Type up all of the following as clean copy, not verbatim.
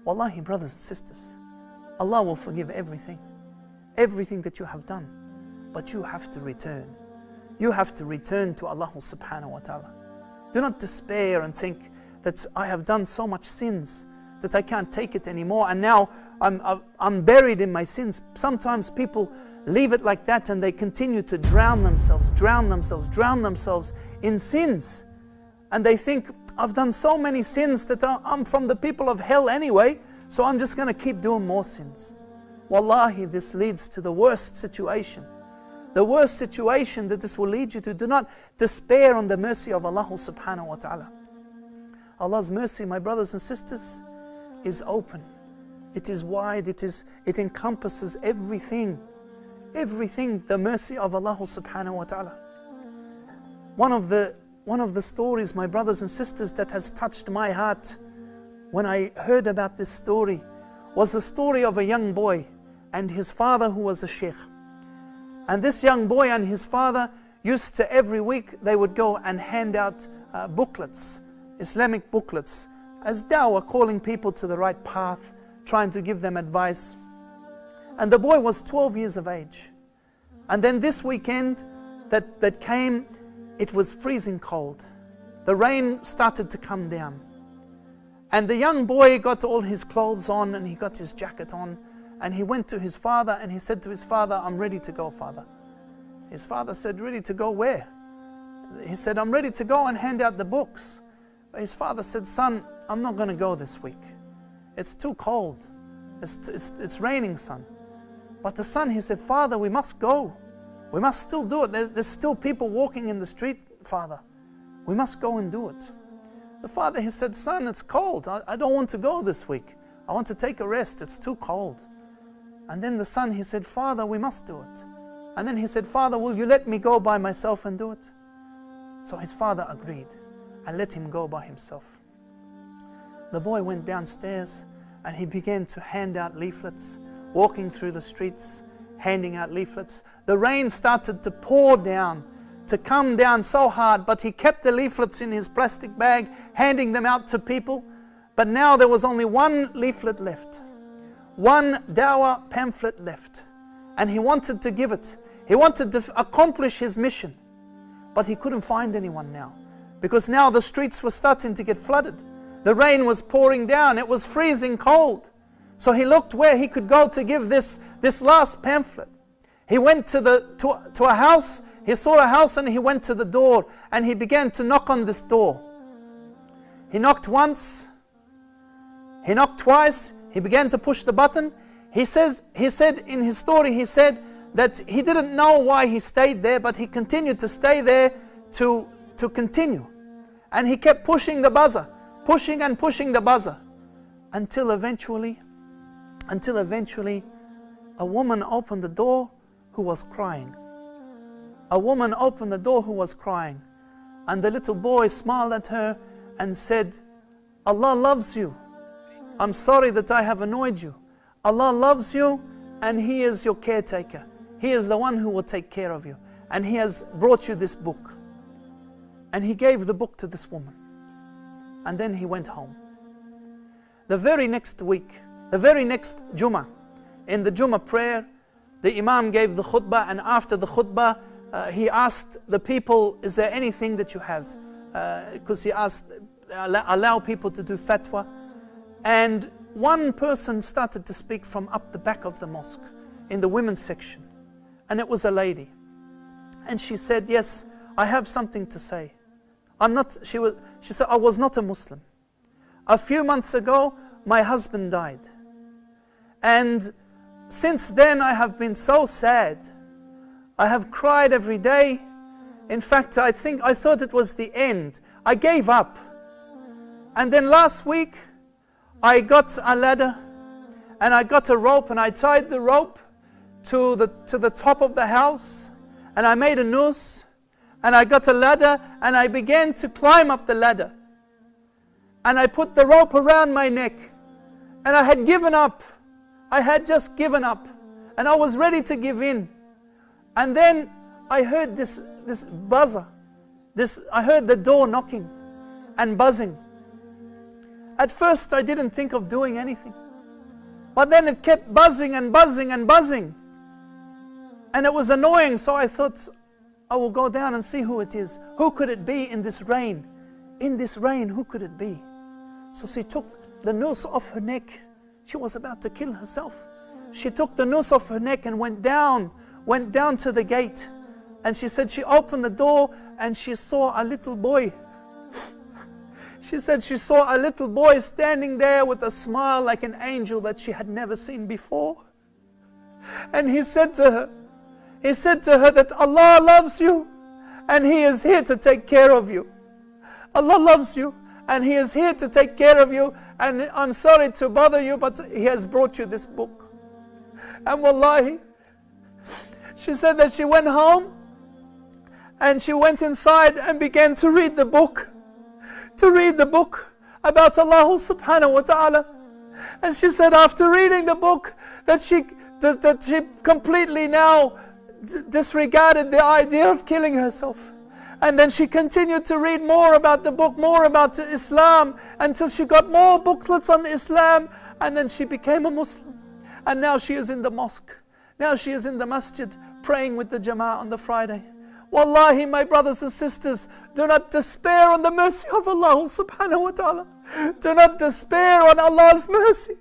Wallahi, brothers and sisters, Allah will forgive everything. Everything that you have done. But you have to return. You have to return to Allah subhanahu wa ta'ala. Do not despair and think that I have done so much sins that I can't take it anymore, and now I'm buried in my sins. Sometimes people leave it like that and they continue to drown themselves in sins. And they think, I've done so many sins that I'm from the people of hell anyway, so I'm just going to keep doing more sins. Wallahi, this leads to the worst situation. The worst situation that this will lead you to. Do not despair on the mercy of Allah subhanahu wa ta'ala. Allah's mercy, my brothers and sisters, is open. It is wide, it encompasses everything. Everything, the mercy of Allah subhanahu wa ta'ala. One of the stories, my brothers and sisters, that has touched my heart when I heard about this story was the story of a young boy and his father who was a sheikh. And this young boy and his father used to, every week they would go and hand out booklets, Islamic booklets, as dawah, calling people to the right path, trying to give them advice. And the boy was 12 years of age. And then this weekend that came, it was freezing cold. The rain started to come down. And the young boy got all his clothes on and he got his jacket on, and he went to his father and he said to his father, I'm ready to go, father. His father said, ready to go where? He said, I'm ready to go and hand out the books. But his father said, son, I'm not going to go this week. It's too cold. It's raining, son. But the son, he said, father, we must go. We must still do it. There's still people walking in the street, father. We must go and do it. The father, he said, son, it's cold. I don't want to go this week. I want to take a rest. It's too cold. And then the son, he said, father, we must do it. And then he said, father, will you let me go by myself and do it? So his father agreed and let him go by himself. The boy went downstairs and he began to hand out leaflets, walking through the streets, handing out leaflets. The rain started to pour down, to come down so hard, but he kept the leaflets in his plastic bag, handing them out to people. But now there was only one leaflet left, one dawah pamphlet left, and he wanted to give it. He wanted to accomplish his mission, but he couldn't find anyone now, because now the streets were starting to get flooded. The rain was pouring down. It was freezing cold. So he looked where he could go to give this last pamphlet. He went to a house. He saw a house and he went to the door and he began to knock on this door. He knocked once. He knocked twice. He began to push the button. He said in his story, he said that he didn't know why he stayed there, but he continued to stay there to continue. And he kept pushing the buzzer, pushing and pushing the buzzer, until eventually a woman opened the door who was crying. A woman opened the door who was crying. And the little boy smiled at her and said, Allah loves you. I'm sorry that I have annoyed you. Allah loves you and He is your caretaker. He is the one who will take care of you. And He has brought you this book. And he gave the book to this woman. And then he went home. The very next week, the very next Jummah, in the Jummah prayer, the Imam gave the khutbah, and after the khutbah, he asked the people, is there anything that you have? Because he asked, allow people to do fatwa. And one person started to speak from up the back of the mosque, in the women's section. And it was a lady. And she said, yes, I have something to say. She said, I was not a Muslim. A few months ago, my husband died. And since then, I have been so sad. I have cried every day. In fact, I thought it was the end. I gave up. And then last week, I got a ladder and I got a rope and I tied the rope to the top of the house and I made a noose and I got a ladder and I began to climb up the ladder. And I put the rope around my neck and I had given up. I had just given up and I was ready to give in. And then I heard this buzzer. I heard the door knocking and buzzing. At first I didn't think of doing anything. But then it kept buzzing and buzzing and buzzing. And it was annoying, so I thought, I will go down and see who it is. Who could it be in this rain? In this rain, who could it be? So she took the noose off her neck. She was about to kill herself. She took the noose off her neck and went down to the gate. And she said she opened the door and she saw a little boy. She said she saw a little boy standing there with a smile like an angel that she had never seen before. And he said to her that Allah loves you and He is here to take care of you. Allah loves you and He is here to take care of you, and I'm sorry to bother you, but He has brought you this book. And wallahi, she said that she went home and she went inside and began to read the book. To read the book about Allah subhanahu wa ta'ala. And she said after reading the book that she completely now disregarded the idea of killing herself. And then she continued to read more about the book, more about Islam, until she got more booklets on Islam, and then she became a Muslim. And now she is in the mosque. Now she is in the masjid praying with the Jama'ah on the Friday. Wallahi, my brothers and sisters, do not despair on the mercy of Allah subhanahu wa ta'ala. Do not despair on Allah's mercy.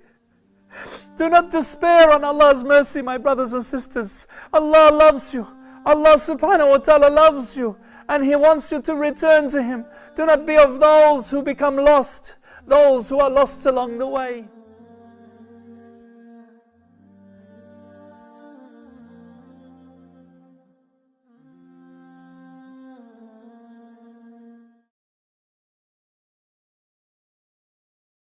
Do not despair on Allah's mercy, my brothers and sisters. Allah loves you. Allah subhanahu wa ta'ala loves you. And He wants you to return to Him. Do not be of those who become lost. Those who are lost along the way.